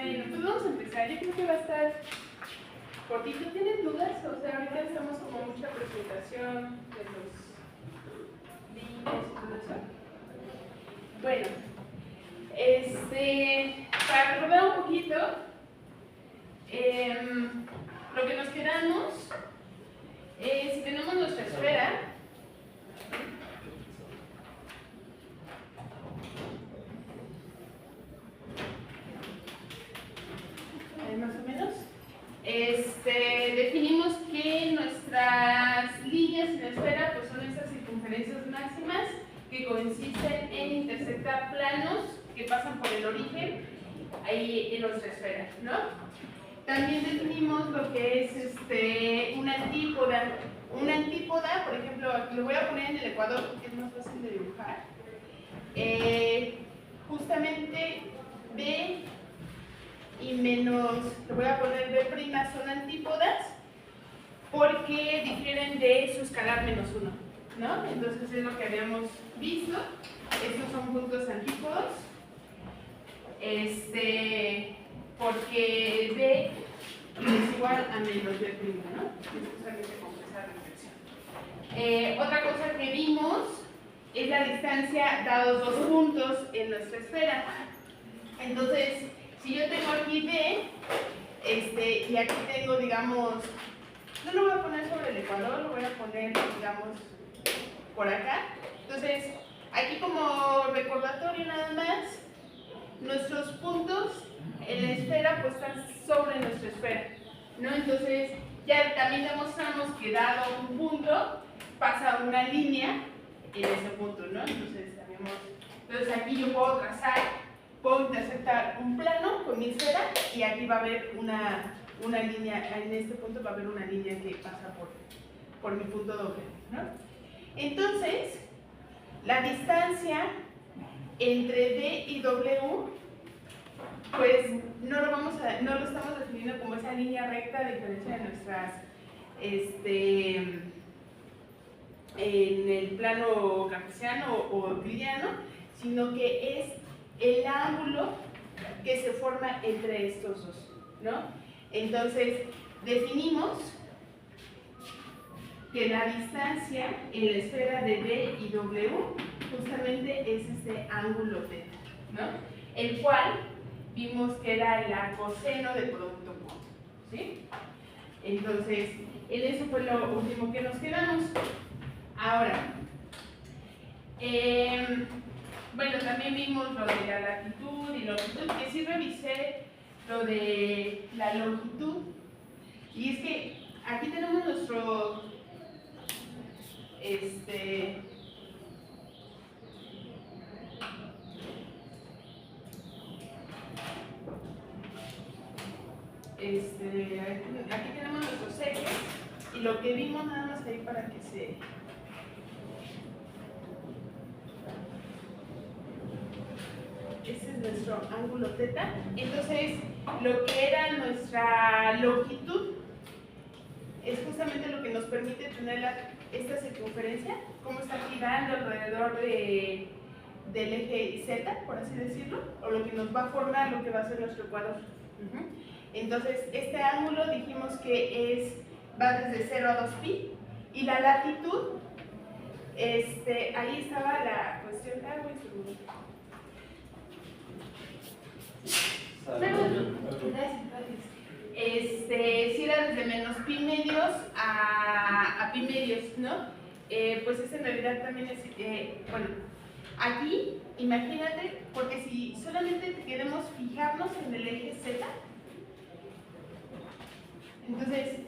Bueno, pues vamos a empezar. Yo creo que va a estar cortito. ¿Tienen dudas? O sea, ahorita estamos como mucha presentación de los líneas y todo eso. Bueno, para recordar un poquito, lo que nos quedamos, si tenemos nuestra esfera, más o menos, definimos que nuestras líneas en la esfera pues son estas circunferencias máximas que consisten en intersectar planos que pasan por el origen ahí en nuestra esfera, ¿no? También definimos lo que es una antípoda. Una antípoda, por ejemplo, aquí lo voy a poner en el ecuador porque es más fácil de dibujar. Justamente B y menos, le voy a poner B' son antípodas porque difieren de su escalar -1, ¿no? Entonces es lo que habíamos visto. Estos son puntos antípodos. Porque B es igual a menos B', ¿no? Es justamente como esa reflexión. Otra cosa que vimos es la distancia dados dos puntos en nuestra esfera. Entonces, si yo tengo aquí B, y aquí tengo, digamos, no lo voy a poner sobre el ecuador, lo voy a poner, digamos, por acá. Entonces, aquí como recordatorio nada más, nuestros puntos en la esfera pues están sobre nuestra esfera, ¿no? Entonces, ya también demostramos que dado un punto, pasa una línea en ese punto, ¿no? Entonces aquí yo puedo intersectar un plano con mi esfera y aquí va a haber una línea, en este punto va a haber una línea que pasa por mi punto doble, ¿no? Entonces, la distancia entre D y W, pues no lo estamos definiendo como esa línea recta a diferencia de nuestras, en el plano cartesiano o euclidiano, sino que es el ángulo que se forma entre estos dos, ¿no? Entonces, definimos que la distancia en la esfera de D y W justamente es este ángulo θ, ¿no? El cual vimos que era el arcoseno del producto punto, ¿sí? Entonces, en eso fue lo último que nos quedamos. Ahora, bueno, también vimos lo de la latitud y longitud, que sí revisé lo de la longitud, y es que aquí tenemos nuestro, aquí tenemos nuestros ejes, y lo que vimos nada más ahí para que se... Este es nuestro ángulo θ. Entonces, lo que era nuestra longitud es justamente lo que nos permite tener esta circunferencia, cómo está girando alrededor del eje Z, por así decirlo, o lo que nos va a formar lo que va a ser nuestro ecuador. Entonces, este ángulo dijimos que va desde 0 a 2π, y la latitud, ahí estaba la cuestión, si era desde menos pi medios a pi medios, ¿no? Pues en realidad también es, bueno, aquí, imagínate, porque si solamente queremos fijarnos en el eje Z, entonces,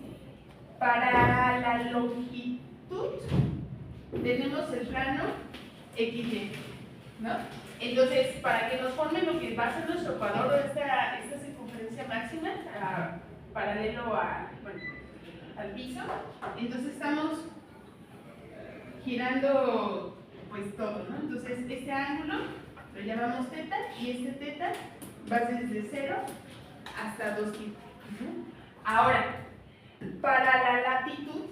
para la longitud, tenemos el plano XY, ¿no? Entonces, para que nos forme lo que va a ser nuestro ecuador, esta circunferencia máxima, paralelo al piso, entonces estamos girando pues todo, ¿no? Entonces, este ángulo lo llamamos θ, y este θ va desde 0 hasta 2π. Ahora, para la latitud,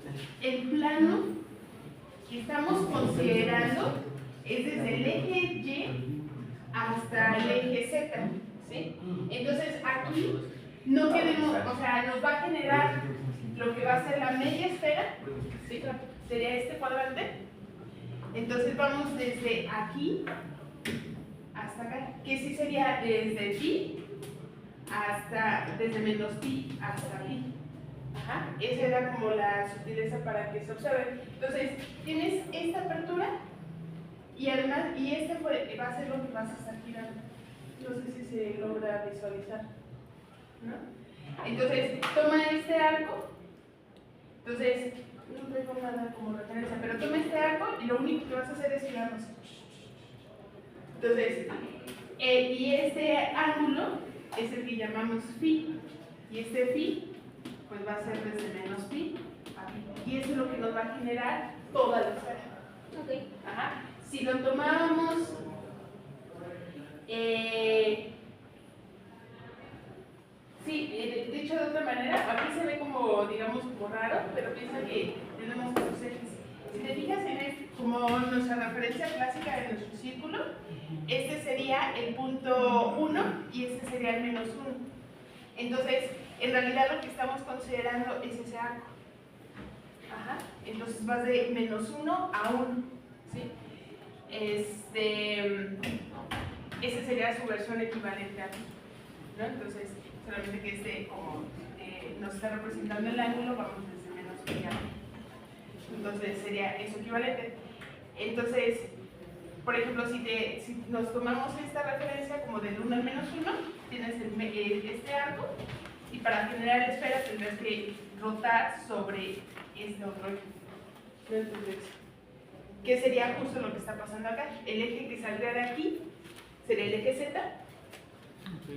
el plano que estamos considerando es desde el eje Y hasta el eje Z, ¿sí? Entonces, aquí aquí, no queremos, o sea, nos va a generar lo que va a ser la media esfera, ¿sí? Sería este cuadrante. Entonces vamos desde aquí hasta acá, que sí sería desde pi hasta, desde menos pi hasta pi. Ajá. Esa era como la sutileza para que se observe. Entonces, tienes esta apertura y además, y este va a ser lo que vas a estar girando. No sé si se logra visualizar, ¿no? Entonces, toma este arco. Entonces, no traigo nada como referencia, pero toma este arco y lo único que vas a hacer es girarlo así. Entonces, y este ángulo es el que llamamos phi. Y este phi, pues va a ser desde menos pi a pi. Y eso es lo que nos va a generar toda la esfera. Ok. Ajá. Si lo tomábamos, dicho de otra manera, aquí se ve como, digamos, como raro, pero piensa que tenemos estos ejes. Si te fijas en como nuestra referencia clásica de nuestro círculo, este sería el punto 1 y este sería el menos 1. Entonces, en realidad lo que estamos considerando es ese arco. Ajá. Entonces vas de menos 1 a 1. ¿Sí? Esa sería su versión equivalente aquí, ¿no? Entonces, solamente que como nos está representando el ángulo, vamos desde menos pi a pi. Entonces, sería eso equivalente. Entonces, por ejemplo, si nos tomamos esta referencia como del 1 al menos 1, tienes este arco, y para generar la esfera tendrás que rotar sobre este otro eje. Entonces, ¿qué sería justo lo que está pasando acá? El eje que saldría de aquí sería el eje Z.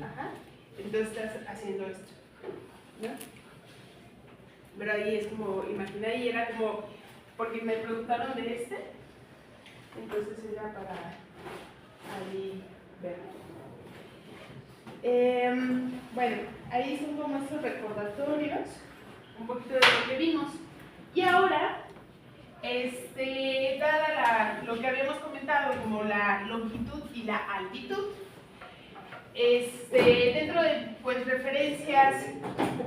Ajá. Entonces estás haciendo esto, ¿no? Pero ahí es como, imagina, ahí era como, porque me preguntaron de este, entonces era para ahí verlo. Bueno, ahí son como estos recordatorios, un poquito de lo que vimos. Y ahora, dada lo que habíamos comentado como la longitud y la altitud, dentro de pues, referencias,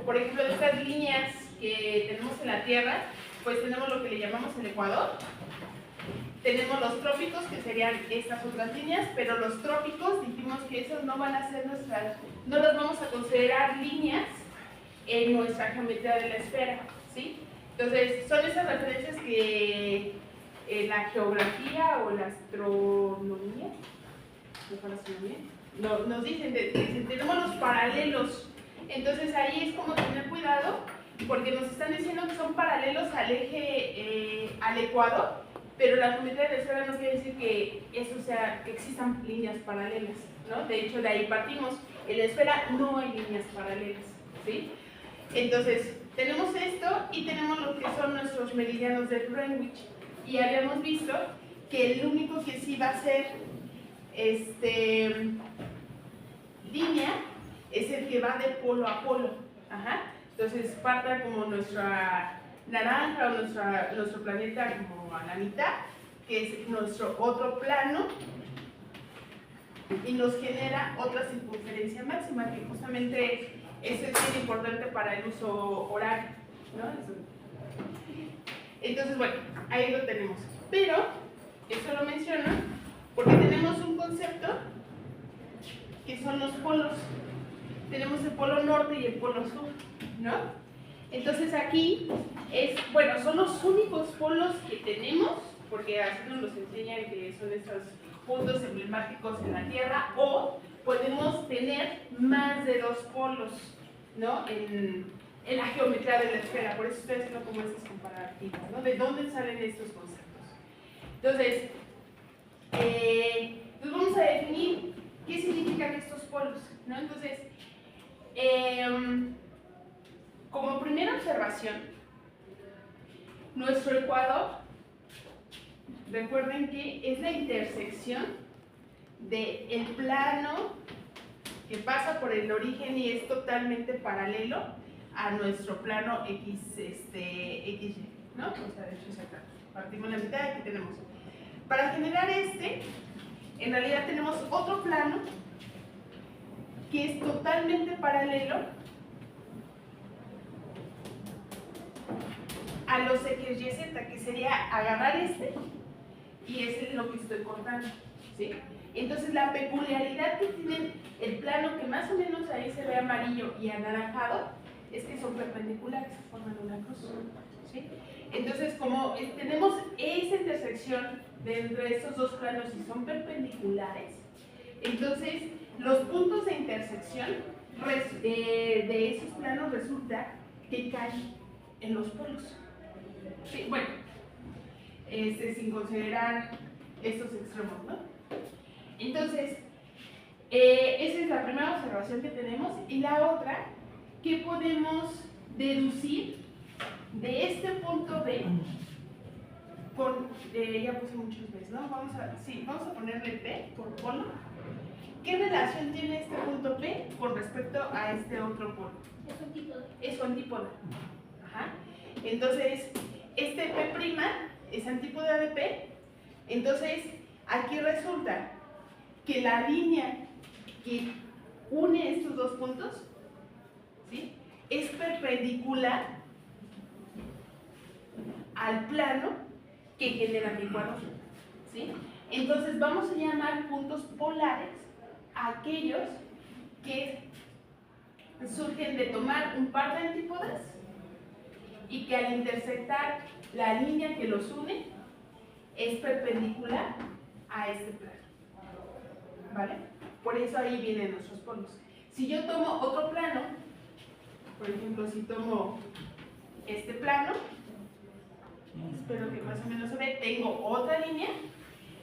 por ejemplo, de estas líneas que tenemos en la Tierra, pues tenemos lo que le llamamos el ecuador. Tenemos los trópicos, que serían estas otras líneas, pero los trópicos dijimos que esos no van a ser no los vamos a considerar líneas en nuestra geometría de la esfera, ¿sí? Entonces, son esas referencias que la geografía o la astronomía, nos dicen, tenemos los paralelos. Entonces, ahí es como tener cuidado, porque nos están diciendo que son paralelos al eje, al ecuador, pero la geometría de la esfera no quiere decir que eso sea, que existan líneas paralelas, ¿no? De hecho, de ahí partimos. En la esfera no hay líneas paralelas, ¿sí? Entonces, tenemos esto y tenemos lo que son nuestros meridianos de Greenwich. Y habíamos visto que el único que sí va a ser línea es el que va de polo a polo. Ajá. Entonces, parta como nuestra naranja o nuestro planeta como a la mitad, que es nuestro otro plano, y nos genera otra circunferencia máxima, que justamente eso es bien importante para el uso horario, ¿no? Entonces, bueno, ahí lo tenemos. Pero, eso lo menciono porque tenemos un concepto que son los polos. Tenemos el polo norte y el polo sur, ¿no? Entonces aquí bueno, son los únicos polos que tenemos, porque así nos enseñan que son estos puntos emblemáticos en la Tierra, o podemos tener más de dos polos, ¿no? En la geometría de la esfera. Por eso estoy haciendo como esas comparativas, ¿no? ¿De dónde salen estos conceptos? Entonces, pues vamos a definir qué significan estos polos, ¿no? Entonces, como primera observación, nuestro ecuador, recuerden que es la intersección del plano que pasa por el origen y es totalmente paralelo a nuestro plano X, XY, ¿no? O sea, de hecho es acá. Partimos la mitad y aquí tenemos. Para generar en realidad tenemos otro plano que es totalmente paralelo a los ejes y z, que sería agarrar este y ese es lo que estoy cortando, ¿sí? Entonces la peculiaridad que tiene el plano, que más o menos ahí se ve amarillo y anaranjado, es que son perpendiculares, forman una cruz, ¿sí? Entonces como tenemos esa intersección entre estos dos planos y son perpendiculares, entonces los puntos de intersección de esos planos resulta que caen en los polos. Sí, bueno, sin considerar estos extremos, ¿no? Entonces, esa es la primera observación que tenemos. Y la otra, que podemos deducir de este punto B, ya puse muchos B's, ¿no? Vamos a ponerle P por polo. ¿Qué relación tiene este punto P con respecto a este otro polo? Es un tipo de... Es su antípoda. Ajá. Entonces, este P' es antípoda de P. Entonces, aquí resulta que la línea que une estos dos puntos, ¿sí?, es perpendicular al plano que genera mi ecuador, ¿sí? Entonces vamos a llamar puntos polares a aquellos que surgen de tomar un par de antípodas y que al intersectar la línea que los une es perpendicular a este plano, ¿vale? Por eso ahí vienen nuestros polos. Si yo tomo otro plano, por ejemplo, si tomo este plano, espero que más o menos se ve, tengo otra línea,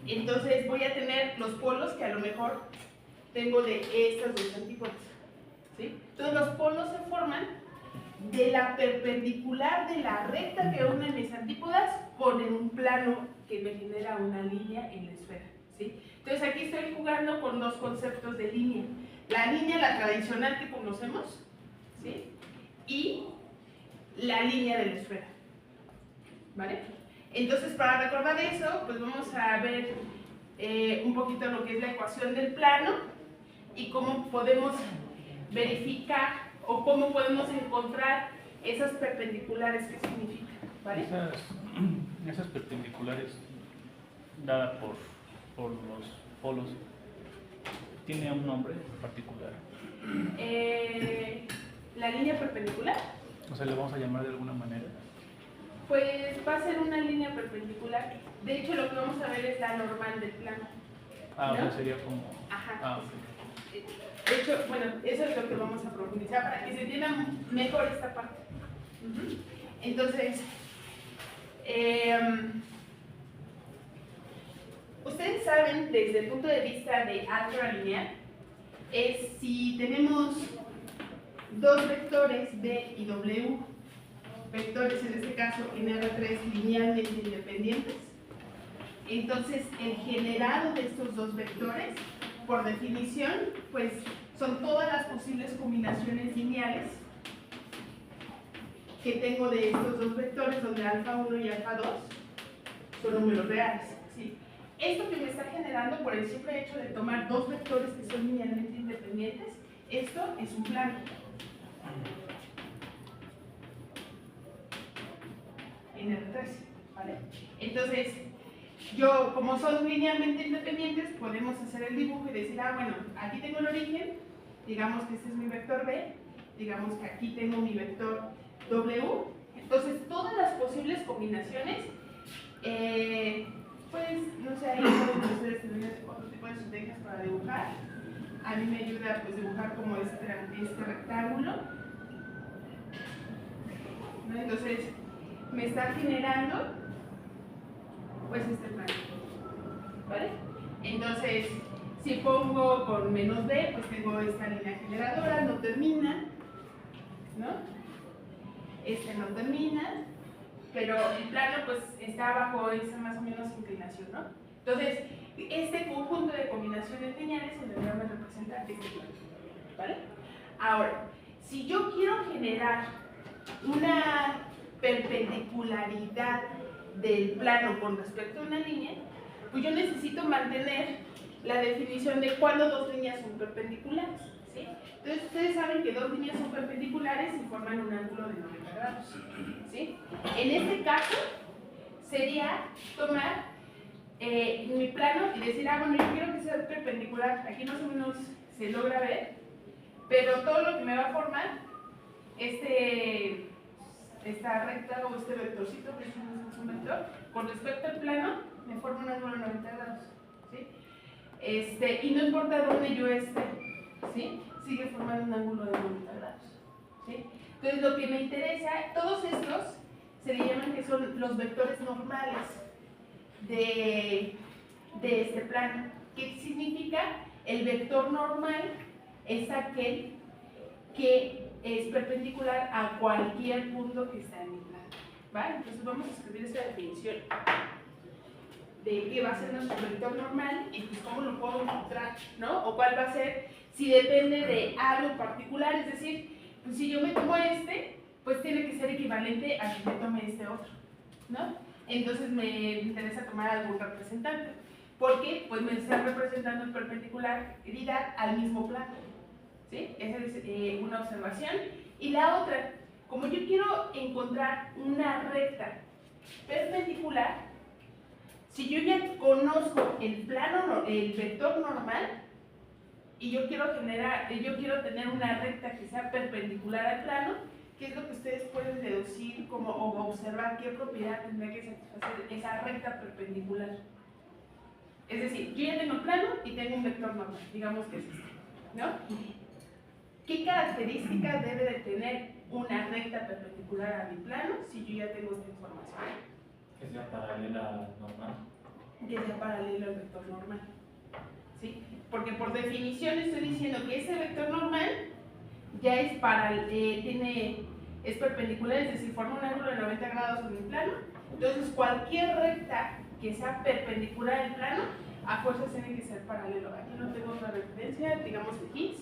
entonces voy a tener los polos que a lo mejor tengo de estas dos antípodas, ¿sí? Entonces los polos se forman de la perpendicular de la recta que une mis antípodas con un plano que me genera una línea en la esfera, ¿sí? Entonces aquí estoy jugando con dos conceptos de línea. La línea, la tradicional que conocemos, ¿sí?, y la línea de la esfera, ¿vale? Entonces, para recordar eso, pues vamos a ver un poquito lo que es la ecuación del plano y cómo podemos verificar o cómo podemos encontrar esas perpendiculares que significan, ¿vale? Esas perpendiculares dadas por los polos, ¿tiene un nombre particular? La línea perpendicular, O sea, ¿le vamos a llamar de alguna manera? pues va a ser una línea perpendicular. De hecho, lo que vamos a ver es la normal del plano. Ah, o ¿no? sea, sería como... Ajá. Ah, ok. De hecho, bueno, eso es lo que vamos a profundizar para que se entienda mejor esta parte. Entonces, ustedes saben, desde el punto de vista de álgebra lineal, es si tenemos dos vectores B y W, vectores en este caso en R3 linealmente independientes, entonces el generado de estos dos vectores, por definición, pues son todas las posibles combinaciones lineales que tengo de estos dos vectores, donde alfa 1 y alfa 2 son números reales, ¿sí? Esto que me está generando por el simple hecho de tomar dos vectores que son linealmente independientes, esto es un plano. En R3, ¿vale? Entonces, como son linealmente independientes, podemos hacer el dibujo y decir, ah, bueno, aquí tengo el origen, digamos que este es mi vector B, digamos que aquí tengo mi vector W, entonces todas las posibles combinaciones, pues, no sé, ahí pueden ustedes tener otro tipo de estrategias para dibujar. A mí me ayuda, pues, dibujar como este rectángulo, ¿no? Entonces, me está generando, pues, este plano, ¿vale? Entonces, si pongo con menos B, pues tengo esta línea generadora, no termina, ¿no? Este no termina, pero el plano, pues, está bajo esa más o menos inclinación, ¿no? Entonces, este conjunto de combinaciones lineales en realidad me representa este plano, ¿vale? Ahora, si yo quiero generar una perpendicularidad del plano con respecto a una línea, pues yo necesito mantener la definición de cuándo dos líneas son perpendiculares, ¿sí? Entonces ustedes saben que dos líneas son perpendiculares y forman un ángulo de 90 grados, ¿sí? En este caso sería tomar mi plano y decir, bueno, yo quiero que sea perpendicular. Aquí más o menos se logra ver, pero todo lo que me va a formar esta recta o este vectorcito, que es un vector, con respecto al plano, me forma un ángulo de 90 grados, ¿sí? Y no importa dónde yo esté, ¿sí? Sigue formando un ángulo de 90 grados, ¿sí? Entonces, lo que me interesa, todos estos se le llaman que son los vectores normales de este plano. ¿Qué significa? El vector normal es aquel que es perpendicular a cualquier punto que está en mi plano, ¿vale? Entonces vamos a escribir esta definición de qué va a ser nuestro vector normal y pues cómo lo puedo encontrar, ¿no? O cuál va a ser, si depende de algo particular, es decir, pues si yo me tomo pues tiene que ser equivalente a que me tome este otro, ¿no? Entonces me interesa tomar algún representante, porque pues me está representando en perpendicularidad al mismo plano, ¿sí? Esa es una observación. Y la otra, como yo quiero encontrar una recta perpendicular, si yo ya conozco el plano, el vector normal, y yo quiero tener una recta que sea perpendicular al plano, ¿qué es lo que ustedes pueden deducir o observar qué propiedad tendría que satisfacer esa recta perpendicular? Es decir, yo ya tengo el plano y tengo un vector normal, digamos que es este, ¿no? ¿Qué características debe de tener una recta perpendicular a mi plano si yo ya tengo esta información? Que sea paralela normal. Que sea paralelo al vector normal, ¿sí? Porque por definición estoy diciendo que ese vector normal ya es es perpendicular, es decir, forma un ángulo de 90 grados con el plano. Entonces cualquier recta que sea perpendicular al plano, a fuerzas tiene que ser paralelo. Aquí no tengo otra referencia, digamos aquí,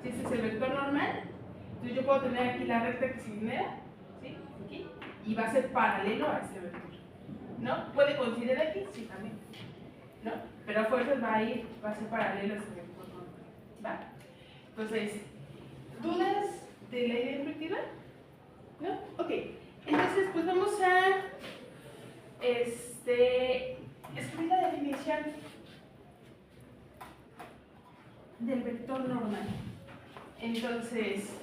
si este es el vector normal, entonces yo puedo tener aquí la recta que se genera, ¿sí? Aquí, y va a ser paralelo a este vector, ¿no? ¿Puede coincidir aquí? Sí, también, ¿no? Pero a fuerzas va a ser paralelo a este vector normal, ¿va? Entonces, ¿dudas de la idea intuitiva? ¿No? Ok, entonces pues vamos a escribir la definición del vector normal. Entonces,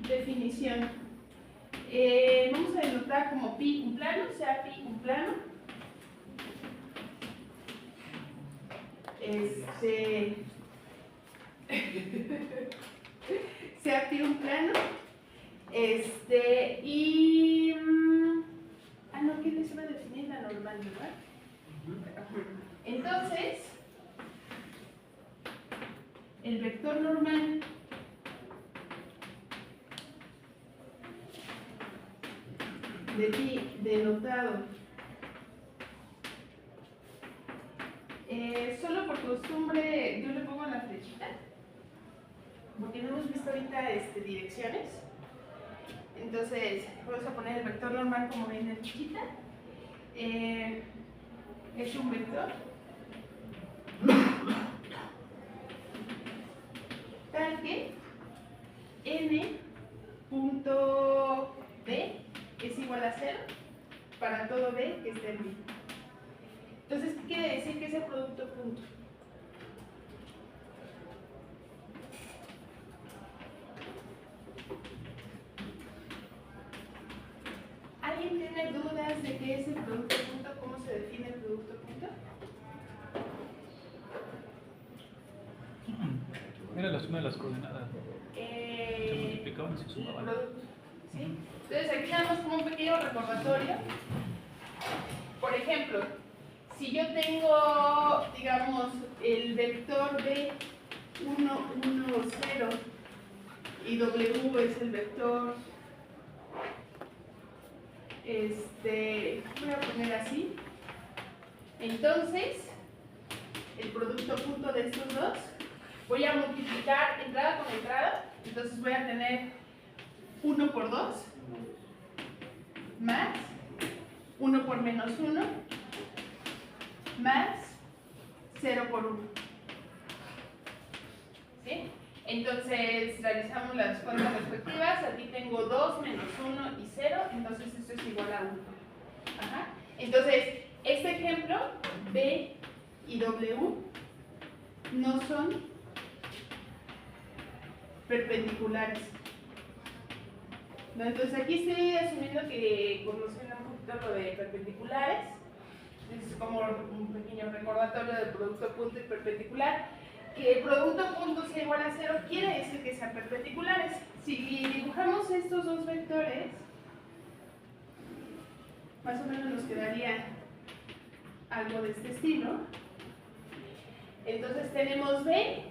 definición. Vamos a denotar como pi un plano, sea pi un plano. Sea pi un plano. No, ¿qué les iba a definir la normal, verdad? Entonces, el vector normal de pi denotado solo por costumbre yo le pongo la flechita porque no hemos visto ahorita direcciones. Entonces vamos a poner el vector normal como ven en flechita. Es un vector tal que n punto b es igual a 0 para todo b que esté en B. Entonces, ¿qué quiere decir que ese producto punto? ¿Alguien tiene dudas de qué es el producto punto? ¿Cómo se define el producto punto? Era la suma de las coordenadas. Se multiplicaban y se sumaban. ¿Sí? Entonces aquí damos como un pequeño recordatorio. Por ejemplo, si yo tengo, digamos, el vector B 1, 1, 0 y W es el vector, voy a poner así. Entonces, el producto punto de estos dos, voy a multiplicar entrada con entrada, entonces voy a tener 1 por 2 más 1 por menos 1 más 0 por 1. ¿sí? Entonces realizamos las cuentas respectivas. Aquí tengo 2 menos 1 y 0, entonces esto es igual a 1. Ajá. Entonces, este ejemplo, B y W, no son perpendiculares. ¿No? Entonces aquí estoy asumiendo que conocen un poquito lo de perpendiculares. Es como un pequeño recordatorio del producto punto y perpendicular. Que el producto punto sea igual a 0 quiere decir que sean perpendiculares. Si dibujamos estos dos vectores, más o menos nos quedaría algo de este estilo. Entonces tenemos B,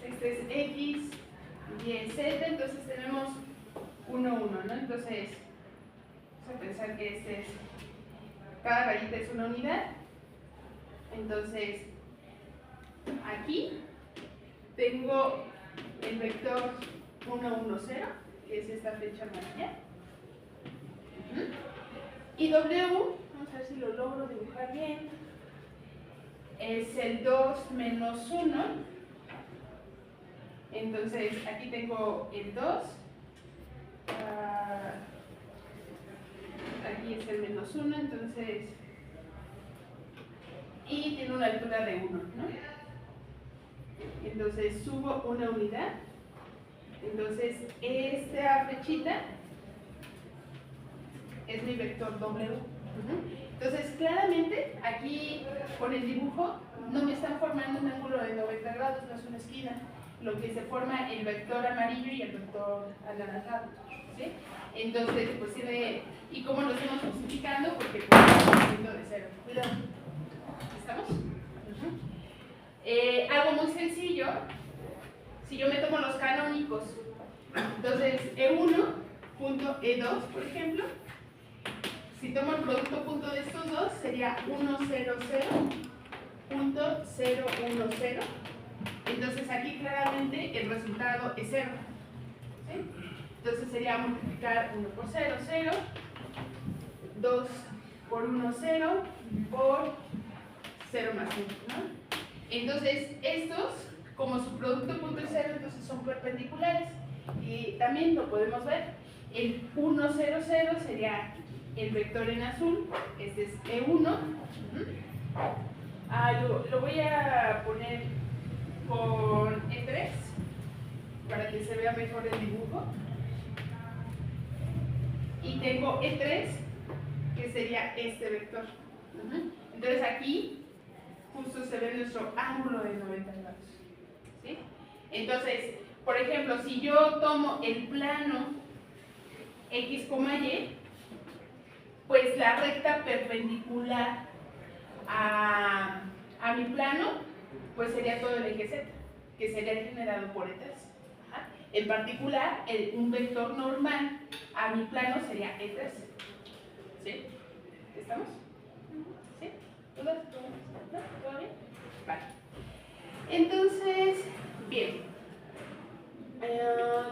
este es X, Y, Z, entonces tenemos 1, 1, ¿no? Entonces, vamos a pensar que este es, cada rayita es una unidad. Entonces, aquí tengo el vector 1, 1, 0, que es esta flecha amarilla. Y W, vamos a ver si lo logro dibujar bien, es el 2 menos 1. Entonces, aquí tengo el 2. Aquí es el menos 1, entonces, y tiene una altura de 1, ¿no? Entonces subo una unidad, entonces esta flechita es mi vector W. Entonces claramente aquí con el dibujo no me están formando un ángulo de 90 grados, no es una esquina, lo que se forma el vector amarillo y el vector anaranjado, ¿sí? Entonces, pues sirve, ¿y cómo lo estamos justificando? Porque pues, partiendo de 0. Cuidado. ¿Estamos? Algo muy sencillo, si yo me tomo los canónicos, entonces E1 punto E2, por ejemplo, si tomo el producto punto de estos dos, sería 1, 0, 0, punto 0, 1, 0. Entonces aquí claramente el resultado es 0. ¿Sí? Entonces sería multiplicar 1 por 0, 0, 2 por 1, 0, por 0 más 1, ¿no? Entonces estos, como su producto punto es 0, entonces son perpendiculares. Y también lo podemos ver, el 1, 0, 0 sería el vector en azul, este es E1. Lo voy a poner con E3 para que se vea mejor el dibujo. Y tengo E3, que sería este vector. Entonces aquí justo se ve nuestro ángulo de 90 grados. ¿Sí? Entonces, por ejemplo, si yo tomo el plano X, Y, pues la recta perpendicular a mi plano, pues sería todo el eje Z, que sería generado por E3. En particular, un vector normal a mi plano sería E3. ¿Sí? ¿Estamos? ¿Sí? ¿Dudas? ¿No? ¿Todo bien? Vale. Entonces, bien.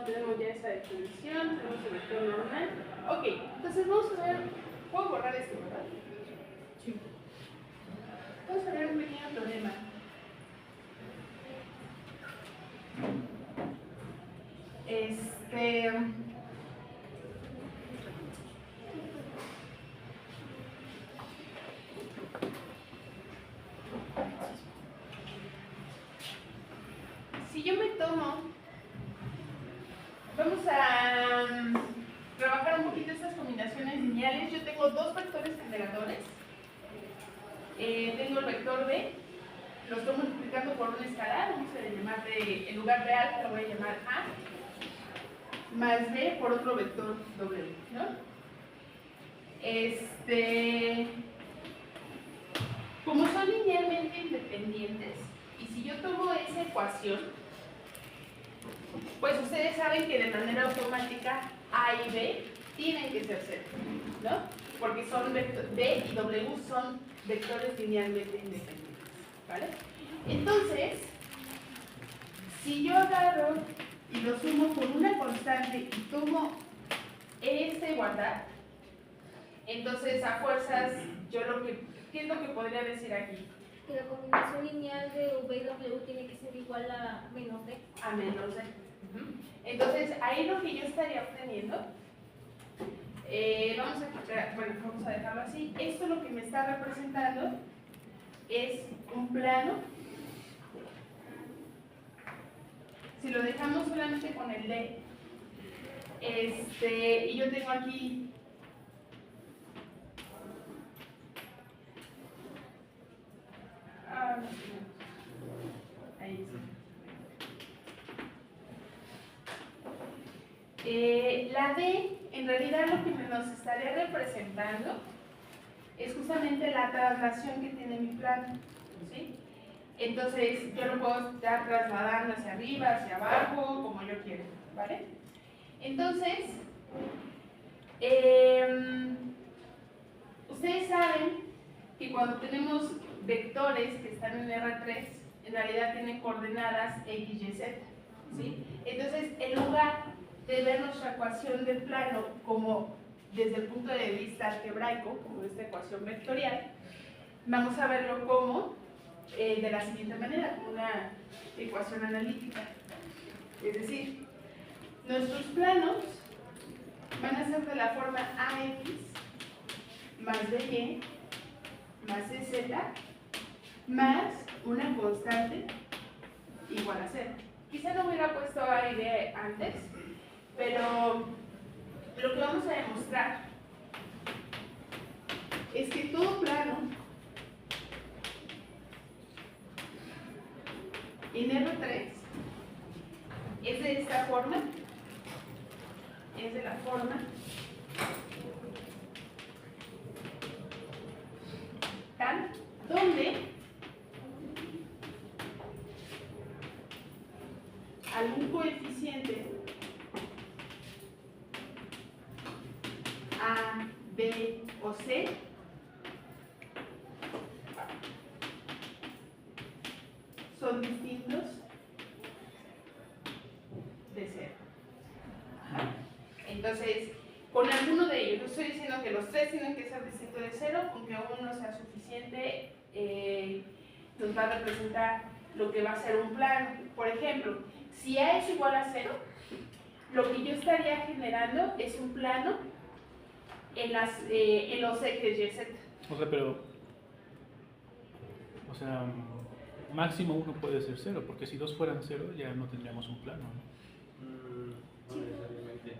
Tenemos ya esa definición, tenemos el vector normal. Ok, entonces vamos a ver, puedo borrar esto, ¿verdad? Sí. Vamos a ver un pequeño problema. Si yo me tomo, vamos a trabajar un poquito estas combinaciones lineales. Yo tengo dos vectores generadores. Tengo el vector B, lo estoy multiplicando por un escalar, vamos a llamarle, en lugar de alfa lo voy a llamar A, más B por otro vector W, ¿no? Como son linealmente independientes, y si yo tomo esa ecuación, pues ustedes saben que de manera automática A y B tienen que ser cero, ¿no? Porque son B y W son vectores linealmente independientes, ¿vale? Entonces, si yo agarro y lo sumo con una constante y tomo esta igualdad, entonces a fuerzas, ¿qué es lo que podría decir aquí? Que la combinación lineal de V y W tiene que ser igual a menos D. A menos D. Entonces, ahí lo que yo estaría obteniendo, vamos a quitar, bueno, vamos a dejarlo así. Esto lo que me está representando es un plano. Si lo dejamos solamente con el D, y yo tengo aquí ahí está. La D, en realidad lo que nos estaría representando es justamente la traslación que tiene mi plano, ¿sí? Entonces, yo lo puedo estar trasladando hacia arriba, hacia abajo, como yo quiera, ¿vale? Entonces, ustedes saben que cuando tenemos vectores que están en R3, en realidad tienen coordenadas X, Y, Z, ¿sí? Entonces, en lugar de ver nuestra ecuación de plano como desde el punto de vista algebraico, como esta ecuación vectorial, vamos a verlo como de la siguiente manera, como una ecuación analítica. Es decir, nuestros planos van a ser de la forma AX más BY más CZ más una constante igual a 0. Quizá no hubiera puesto A y B antes, pero lo que vamos a demostrar es que todo plano en R3 es de esta forma, es de la forma tal donde algún coeficiente A, B o C son distintos de 0. Entonces, con alguno de ellos, no estoy diciendo que los tres tienen que ser distintos de 0, aunque uno sea suficiente, nos va a representar lo que va a ser un plano. Por ejemplo, si A es igual a 0, lo que yo estaría generando es un plano en los ejes Y, Z. O sea, máximo 1 puede ser 0, porque si 2 fueran 0 ya no tendríamos un plano, ¿no? No necesariamente.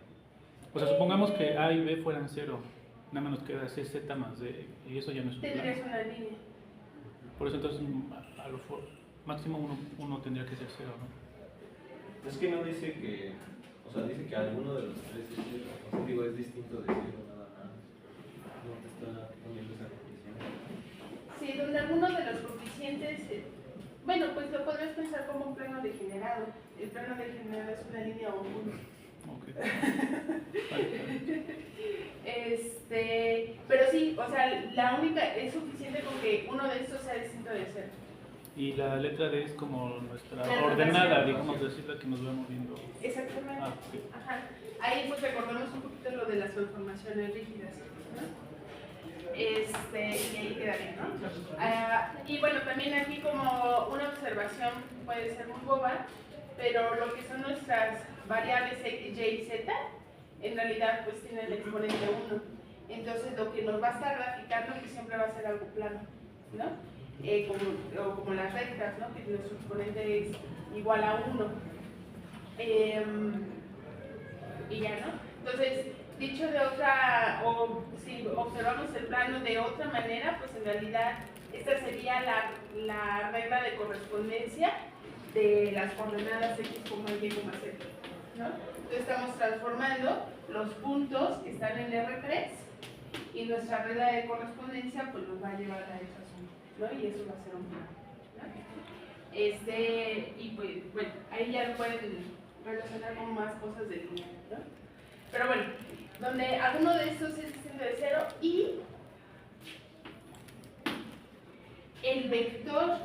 O sea, supongamos que A y B fueran 0, nada más nos queda CZ más D, y eso ya no es un Tendrías plano. una línea. Por eso entonces, máximo 1 tendría que ser 0, ¿no? Es que no dice que, o sea, dice que alguno de los tres es 0. O sea, digo, es distinto de 0 nada más. No te está poniendo esa condición. Sí, donde alguno de los coeficientes, bueno, pues lo podrías pensar como un plano degenerado. El plano degenerado es una línea o un punto. Okay. Vale. Pero sí, o sea, la única, es suficiente con que uno de estos sea distinto de 0. Y la letra D es como nuestra La ordenada, rotación. digamos decirla, que nos va moviendo. Exactamente. Ah, ok. Ajá. Ahí pues recordamos un poquito lo de las transformaciones rígidas, ¿no? Y ahí quedaría, ¿no? Y bueno, también aquí como una observación puede ser muy boba, pero lo que son nuestras variables X, Y y Z, en realidad pues tienen el exponente 1. Entonces lo que nos va a estar graficando pues siempre va a ser algo plano, ¿no? Como las rectas, ¿no? Que nuestro exponente es igual a 1. Y ya, ¿no? Entonces, dicho de otra, o si observamos el plano de otra manera, pues en realidad esta sería la regla de correspondencia de las coordenadas X, Y, Z, ¿no? Entonces estamos transformando los puntos que están en R3 y nuestra regla de correspondencia pues nos va a llevar a ese asunto, ¿no? Y eso va a ser un plano, ¿no? Y pues, bueno, ahí ya lo pueden relacionar con más cosas de línea, ¿no? Pero bueno, donde alguno de estos es distinto de 0 y el vector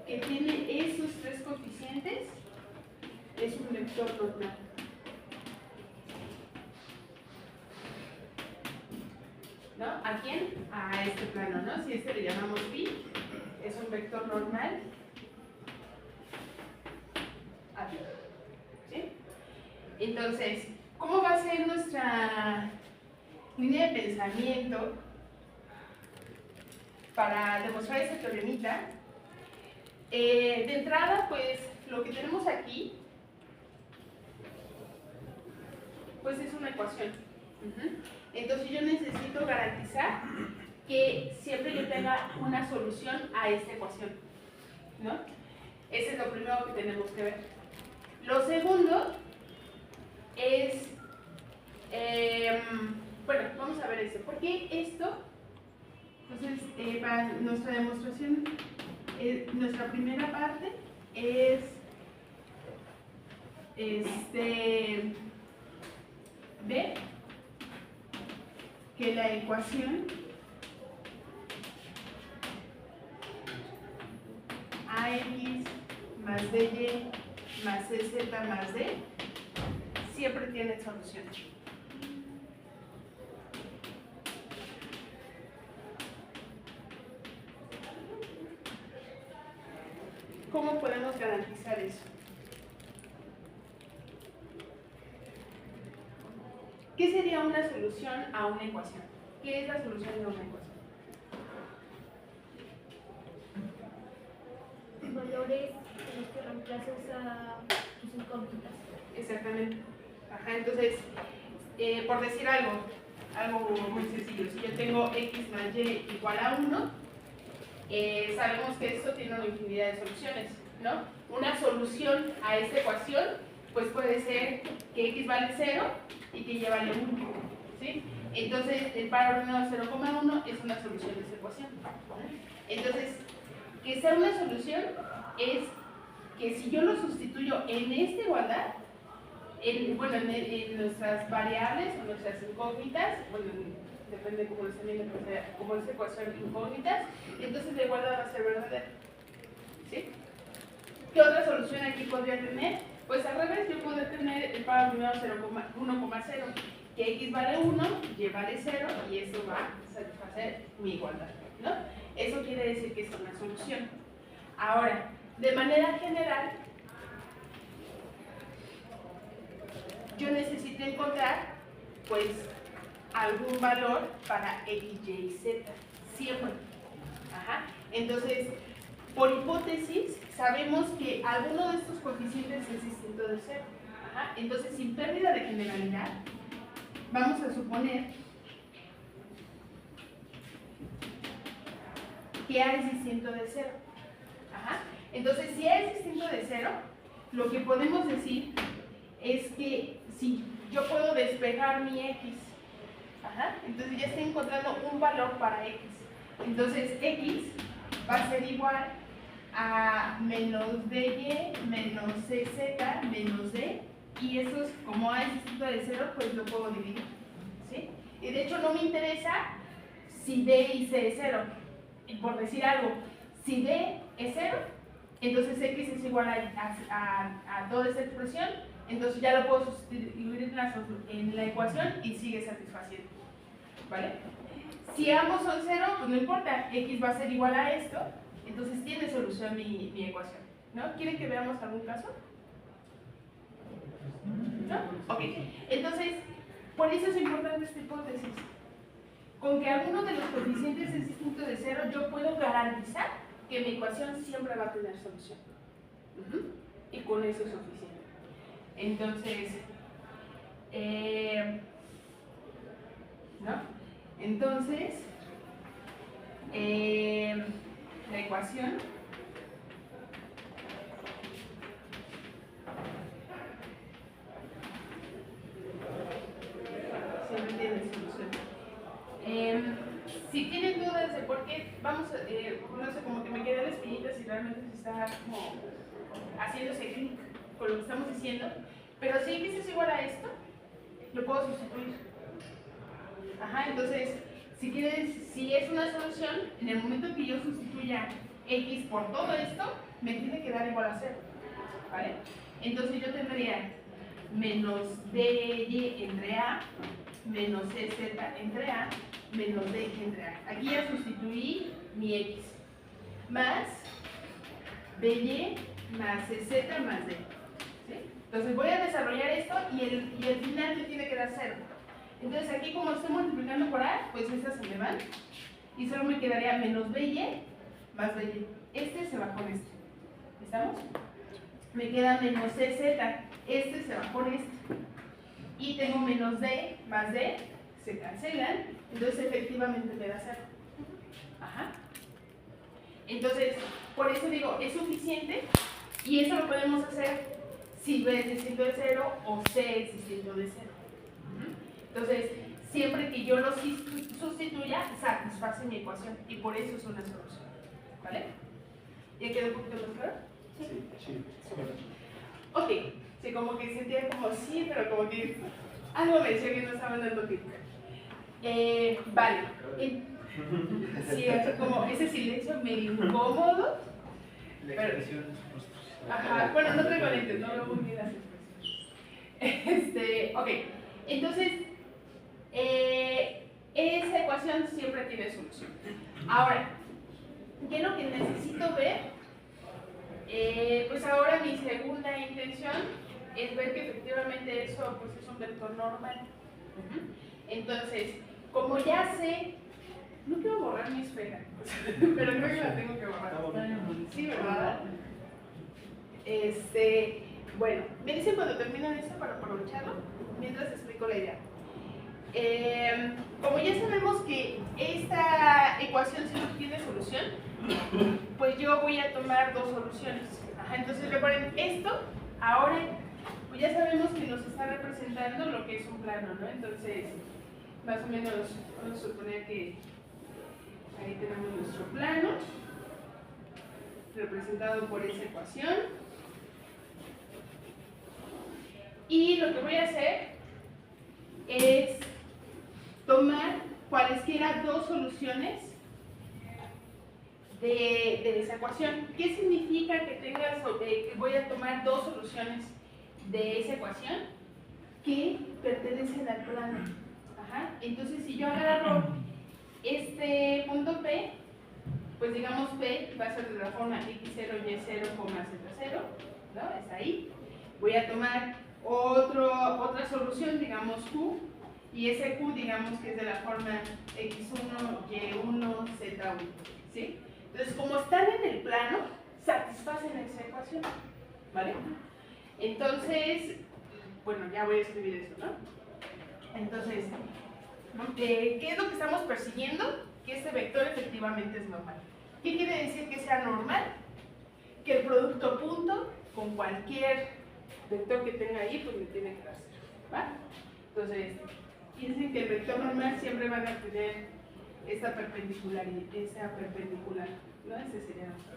que tiene esos tres coeficientes es un vector normal. ¿no? ¿A quién? A este plano, ¿no? Si este le llamamos pi, es un vector normal a pi, ¿sí? Entonces, ¿cómo va a ser nuestra línea de pensamiento para demostrar este teoremita? De entrada, pues, lo que tenemos aquí, pues es una ecuación. Entonces yo necesito garantizar que siempre yo tenga una solución a esta ecuación, ¿no? Ese es lo primero que tenemos que ver. Lo segundo es, bueno, vamos a ver esto. ¿Por qué esto? Entonces, para nuestra demostración, nuestra primera parte es ver que la ecuación AX más BY más CZ más D siempre tiene solución. ¿Cómo podemos garantizar eso? ¿Qué sería una solución a una ecuación? ¿Qué es la solución de una ecuación? Valores en los que reemplazas a tus incógnitas. Exactamente. Ajá, entonces, por decir algo muy sencillo, si yo tengo x más y igual a 1, sabemos que esto tiene una infinidad de soluciones, ¿no? Una solución a esta ecuación, pues puede ser que x vale 0 y que y vale 1, ¿sí? Entonces, el par ordenado 0,1 es una solución de esta ecuación. Entonces, que sea una solución es que si yo lo sustituyo en esta igualdad, en nuestras variables o nuestras incógnitas, bueno, depende de cómo lo estén viendo, como esta ecuación incógnitas, entonces la igualdad va a ser verdadera, ¿sí? ¿Qué otra solución aquí podría tener? Pues al revés, yo puedo tener el par ordenado 1,0, que x vale 1, y vale 0, y eso va a satisfacer mi igualdad, ¿no? Eso quiere decir que es una solución. Ahora, de manera general, yo necesito encontrar, pues, algún valor para x, y, z, siempre. Ajá. Entonces, por hipótesis, sabemos que alguno de estos coeficientes es distinto de 0. Ajá. Entonces, sin pérdida de generalidad, vamos a suponer que A es distinto de 0. Ajá. Entonces, si A es distinto de 0, lo que podemos decir es que si yo puedo despejar mi x, ajá, entonces ya estoy encontrando un valor para x. Entonces, x va a ser igual a menos dy menos cz menos d, y eso es, como A es distinto de 0, pues lo puedo dividir, ¿sí? Y de hecho no me interesa si d y c es 0. Y por decir algo, si d es 0, entonces x es igual a toda esta expresión, entonces ya lo puedo sustituir en la ecuación y sigue satisfaciendo, ¿vale? Si ambos son 0, pues no importa, x va a ser igual a esto, entonces tiene solución mi ecuación, ¿no? ¿Quieren que veamos algún caso? ¿No? Ok, entonces, por eso es importante esta hipótesis. Con que alguno de los coeficientes es distinto de 0, yo puedo garantizar que mi ecuación siempre va a tener solución. Y con eso es suficiente. Entonces, ¿no? Entonces, la ecuación siempre tiene solución. Si tienen dudas de por qué, vamos a, no sé, como que me quedé la espinita si realmente se está como haciéndose clic con lo que estamos diciendo, pero si x es igual a esto, lo puedo sustituir. Ajá, entonces, si es una solución, en el momento que yo sustituya x por todo esto, me tiene que dar igual a 0, ¿vale? Entonces yo tendría menos dy entre a menos CZ entre A menos D entre A. Aquí ya sustituí mi X más BY más CZ más D. ¿Sí? Entonces voy a desarrollar esto y el final me tiene que dar 0. Entonces aquí como estoy multiplicando por A, pues estas se me van y solo me quedaría menos BY más BY. Este se va con este. ¿Estamos? Me queda menos CZ. Este se va con este. Y tengo menos D más D. Se cancelan. Entonces efectivamente me da 0. Ajá. Entonces, por eso digo, es suficiente. Y eso lo podemos hacer si B es distinto de 0 o C es distinto de 0. Entonces, siempre que yo lo sustituya, satisface mi ecuación. Y por eso es una solución. ¿Vale? ¿Ya quedó un poquito más claro? Sí. Ok, sí, como que sentía como sí, pero como que algo me decía que no estaba dando clic. Vale. Sí, como ese silencio medio incómodo. La Pero, expresión. ajá, bueno, no traigo lentes, no veo muy bien las expresiones. Ok, entonces, esa ecuación siempre tiene solución. Ahora, ¿qué es lo que necesito ver? Pues ahora mi segunda intención es ver que efectivamente eso pues es un vector normal. Entonces, como ya sé, no quiero borrar mi esfera, pero creo que la tengo que borrar. Sí, ¿verdad? Bueno, me dicen cuando terminan esto para aprovecharlo, mientras explico la idea. Como ya sabemos que esta ecuación sí no tiene solución, pues yo voy a tomar dos soluciones. Ajá, entonces recuerden, esto ahora pues ya sabemos que nos está representando lo que es un plano, ¿no? Entonces, más o menos vamos a suponer que ahí tenemos nuestro plano representado por esa ecuación. Y lo que voy a hacer es tomar cualesquiera dos soluciones de esa ecuación. ¿Qué significa que voy a tomar dos soluciones de esa ecuación que pertenecen al plano? Ajá. Entonces, si yo agarro este punto P, pues digamos P va a ser de la forma x0, y0, z0, ¿no? Está ahí. Voy a tomar otra solución, digamos Q, y ese Q digamos que es de la forma x1, y1, z1, ¿sí? Entonces, como están en el plano, satisfacen esa ecuación, ¿vale? Entonces, bueno, ya voy a escribir eso, ¿no? Entonces, ¿qué es lo que estamos persiguiendo? Que este vector efectivamente es normal. ¿Qué quiere decir que sea normal? Que el producto punto con cualquier vector que tenga ahí, pues me tiene que dar 0, ¿va? Entonces, piensen que el vector normal siempre van a tener esa perpendicular, ¿no? Ese sería nuestro.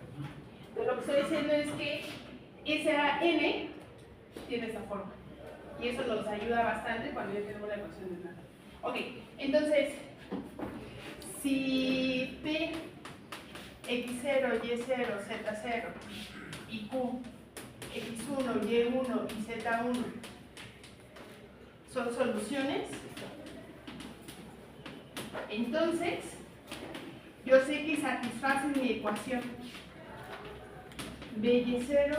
Entonces, lo que estoy diciendo es que esa n tiene esa forma. Y eso nos ayuda bastante cuando ya tenemos la ecuación de nada. Ok, entonces, si P, x0, y0, z0 y Q, x1, y1 y z1 son soluciones, entonces yo sé que satisfacen mi ecuación by0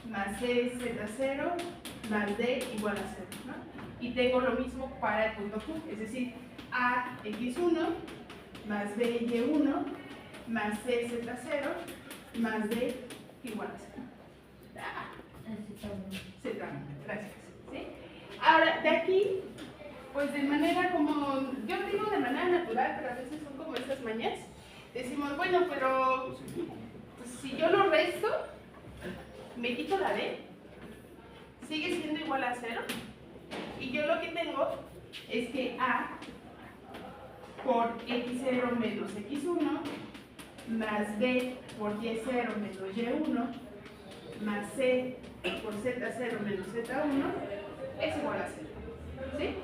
más z0 más d igual a 0, ¿no? Y tengo lo mismo para el punto Q, es decir, a x1 más b y1 más c z0 más d igual a 0. Gracias. ¿Sí? Ahora, de aquí, pues de manera como, yo digo de manera natural, pero a veces son como esas mañas, decimos, bueno, pero pues, si yo lo resto, me quito la d, sigue siendo igual a 0, y yo lo que tengo es que a por x0 menos x1 más b por y0 menos y1 más c por z0 menos z1 es igual a 0, ¿sí?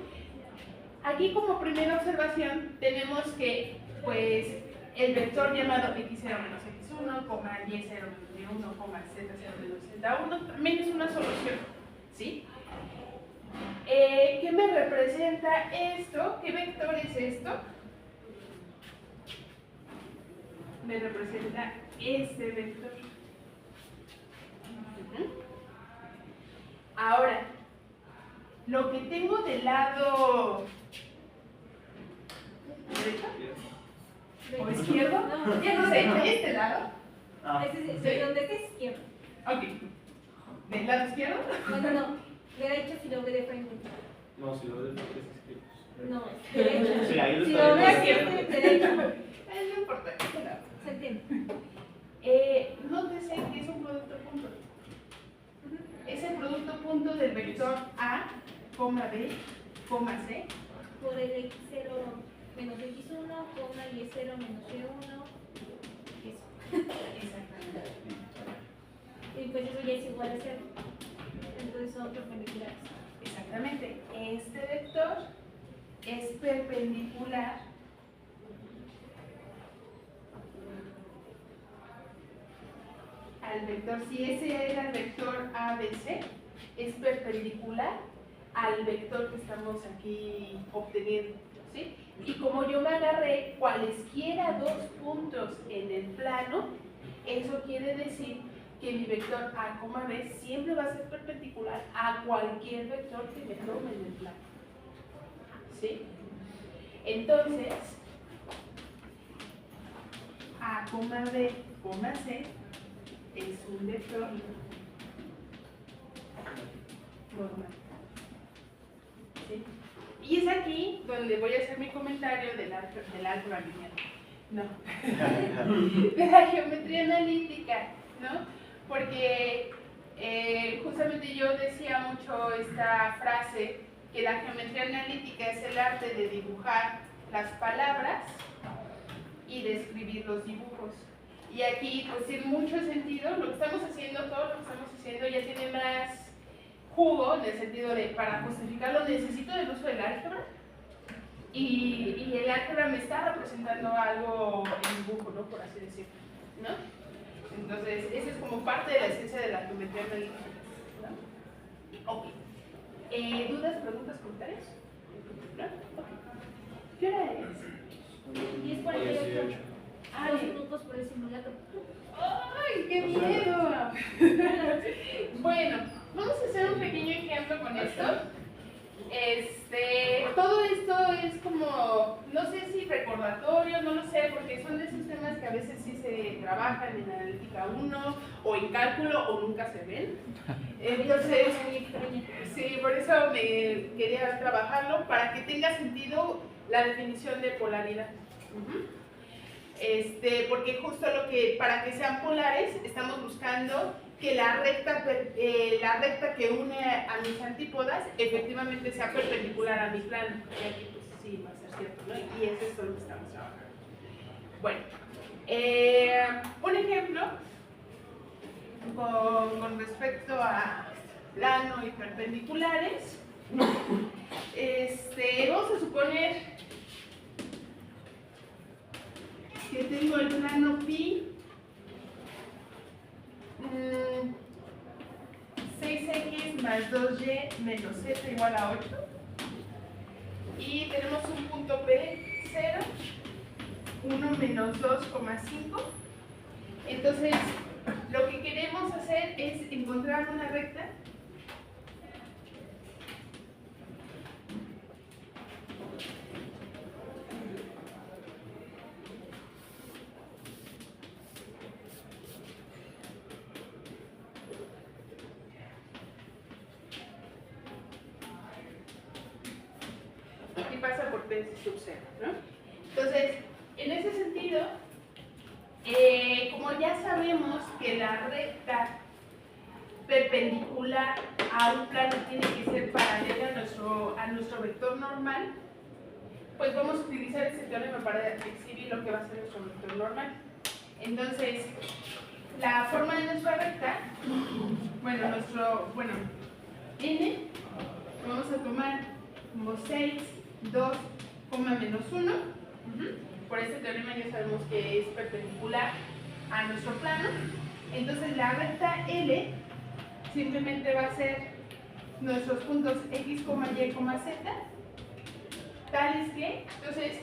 Aquí como primera observación tenemos que pues el vector llamado x0 menos x1, y0 menos y1, z0 menos z1 también es una solución, ¿sí? ¿Qué me representa esto? ¿Qué vector es esto? Me representa este vector. Ahora, lo que tengo del lado derecho o izquierdo, No. ya no sé, de este lado. Ese es ¿Sí? de donde es izquierdo. Ok. ¿Del lado izquierdo? No. Derecho si lo ve de frente. No, si lo ves de frente es izquierdo. No, derecho. Sí, ahí lo Si está lo ve viendo. aquí, derecho. No importa, este lado. Se entiende. Nótese que es un producto punto. Es el producto punto del vector A, B, C. Por el x0 menos x1, y0 menos y1. Eso. Exactamente. Y pues eso ya es igual a 0. Entonces son perpendiculares. Exactamente. Este vector es perpendicular al vector. Si ese era el vector ABC, es perpendicular al vector que estamos aquí obteniendo, ¿sí? Y como yo me agarré cualesquiera dos puntos en el plano, eso quiere decir que mi vector A, B siempre va a ser perpendicular a cualquier vector que me tome en el plano, ¿sí? Entonces, A, B, C es un vector normal. ¿Sí? Y es aquí donde voy a hacer mi comentario del álgebra lineal. No. De la geometría analítica, ¿no? Porque justamente yo decía mucho esta frase, que la geometría analítica es el arte de dibujar las palabras y de escribir los dibujos. Y aquí, pues tiene mucho sentido, lo que estamos haciendo, todo lo que estamos haciendo ya tiene más jugo, en el sentido de, para justificarlo, necesito del uso del álgebra, y el álgebra me está representando algo en dibujo, ¿no? Por así decirlo, ¿no? Entonces, esa es como parte de la esencia de la geometría analítica, ¿no? Ok. ¿Dudas, preguntas, comentarios? ¿No? Ok. ¿Qué hora es? 10:48. Ay. 2 minutos por el simulacro. ¡Ay, qué miedo! Bueno, vamos a hacer un pequeño ejemplo con esto. Todo esto es como, no sé si recordatorio, no lo sé, porque son de esos temas que a veces sí se trabajan en analítica 1 o en cálculo o nunca se ven. Entonces, sí, por eso me quería trabajarlo, para que tenga sentido la definición de polaridad. Porque justo para que sean polares, estamos buscando que la recta que une a mis antípodas efectivamente sea perpendicular a mi plano. Y aquí pues sí va a ser cierto, ¿no? Y eso es lo que estamos trabajando. Bueno, un ejemplo con respecto a plano y perpendiculares. Vamos a suponer que tengo el plano pi 6x más 2y menos z igual a 8, y tenemos un punto P 0, 1 menos 2,5. Entonces, lo que queremos hacer es encontrar una recta y pasa por P sub 0, ¿no? Entonces, en ese sentido, como ya sabemos que la recta perpendicular a un plano tiene que ser paralela a nuestro vector normal, pues vamos a utilizar este teorema para exhibir lo que va a ser nuestro vector normal. Entonces, la forma de nuestra recta, n, vamos a tomar como 6, 2, menos 1. Por este teorema ya sabemos que es perpendicular a nuestro plano. Entonces la recta L simplemente va a ser nuestros puntos x, y, z, tales que, entonces,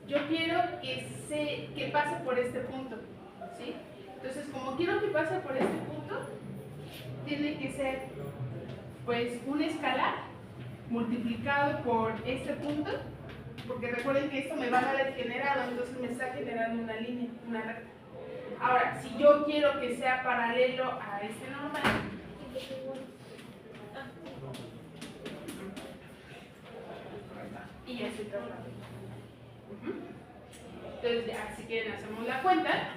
yo quiero que pase por este punto, ¿sí? Entonces, como quiero que pase por este punto, tiene que ser, pues, un escalar multiplicado por este punto, porque recuerden que esto me va a dar el generado, entonces me está generando una línea, una recta. Ahora, si yo quiero que sea paralelo a este normal, y ya estoy trabajando. Entonces, ya, si quieren, hacemos la cuenta.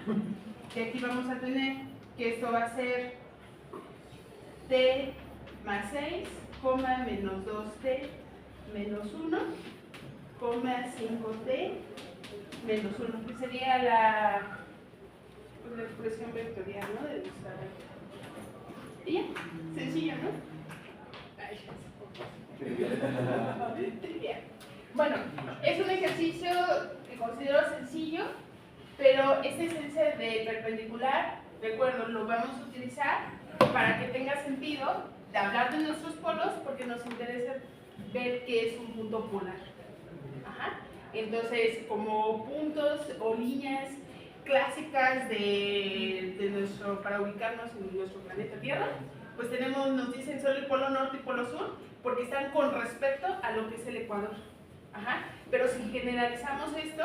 Y aquí vamos a tener que esto va a ser t más 6, menos 2t menos 1, 5t menos 1, que sería la expresión vectorial, ¿no? De nuestra recta. Y ya, sencillo, ¿no? Ay, ya. Bueno, es un ejercicio que considero sencillo, pero esta esencia de perpendicular, recuerdo, lo vamos a utilizar para que tenga sentido de hablar de nuestros polos, porque nos interesa ver qué es un punto polar. Ajá. Entonces, como puntos o líneas clásicas para ubicarnos en nuestro planeta Tierra, pues nos dicen solo el polo norte y polo sur, porque están con respecto a lo que es el Ecuador. Ajá. Pero si generalizamos esto,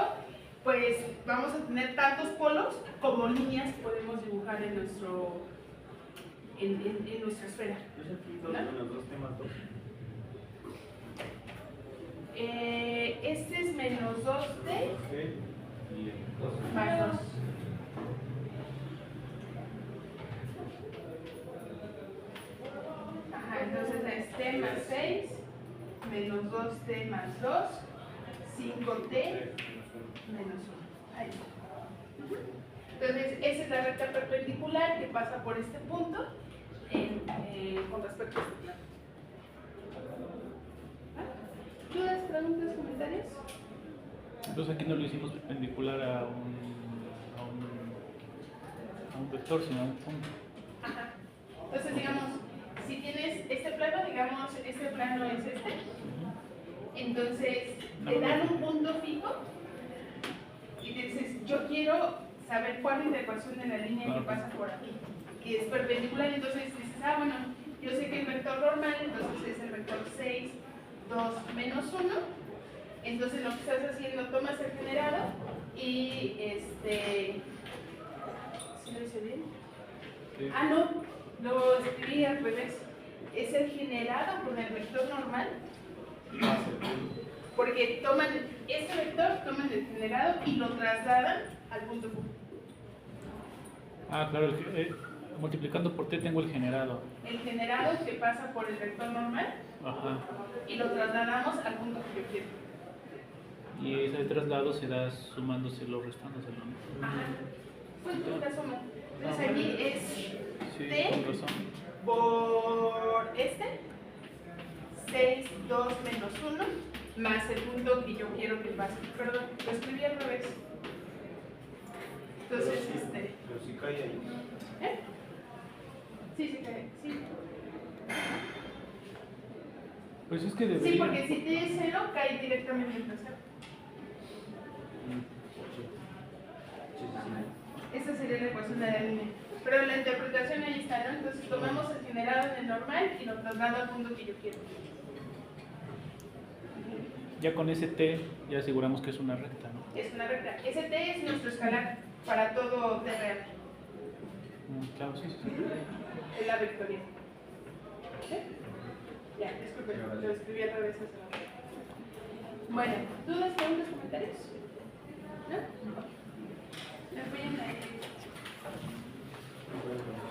pues vamos a tener tantos polos como líneas que podemos dibujar en nuestra esfera. Los dos temas 2. Este es menos 2t Y el 2. más 2. Ajá, entonces es t más 6 menos 2t más 2, 5t menos 1. Ahí. Entonces, esa es la recta perpendicular que pasa por este punto con respecto a este plano. ¿Dudas, preguntas, comentarios? Entonces aquí no lo hicimos perpendicular a un vector, sino a un punto. Ajá. Entonces, digamos, si tienes este plano, digamos, este plano es este. Entonces, te dan un punto fijo y dices, yo quiero saber cuál es la ecuación de la línea que pasa por aquí, que es perpendicular. Entonces dices, bueno, yo sé que el vector normal, entonces es el vector 6, 2, menos 1. Entonces lo que estás haciendo, tomas el generado y ¿sí lo hice bien? Sí. Ah, no, lo escribí al revés. Es el generado con el vector normal, porque toman este vector, toman el generado y lo trasladan al punto Q. Ah, claro, multiplicando por t tengo el generado. El generado que pasa por el vector normal. Ajá. Y lo trasladamos al punto que yo quiero. Y ese traslado se da sumándoselo, restándoselo, ¿no? Ajá. Pues la suma. Entonces aquí es Sí, t con razón. por 6, 2 menos 1, más el punto que yo quiero que pase. Perdón, lo escribí al revés. Entonces, Pero si cae ahí. ¿eh? Sí, sí cae, sí. Pues es que debería... Sí, porque si t es 0, cae directamente en el 0. Esa sería la ecuación de la línea. Pero la interpretación ahí está, ¿no? Entonces tomamos el generado en el normal y lo traslado al punto que yo quiero. Ya con ese t ya aseguramos que es una recta, ¿no? Es una recta. Ese t es nuestro escalar para todo t real. Claro, sí, sí, sí. Es la vectorial. ¿Sí? Ya, disculpe, lo escribí al revés. Bueno, ¿dudas, preguntas, comentarios? ¿No?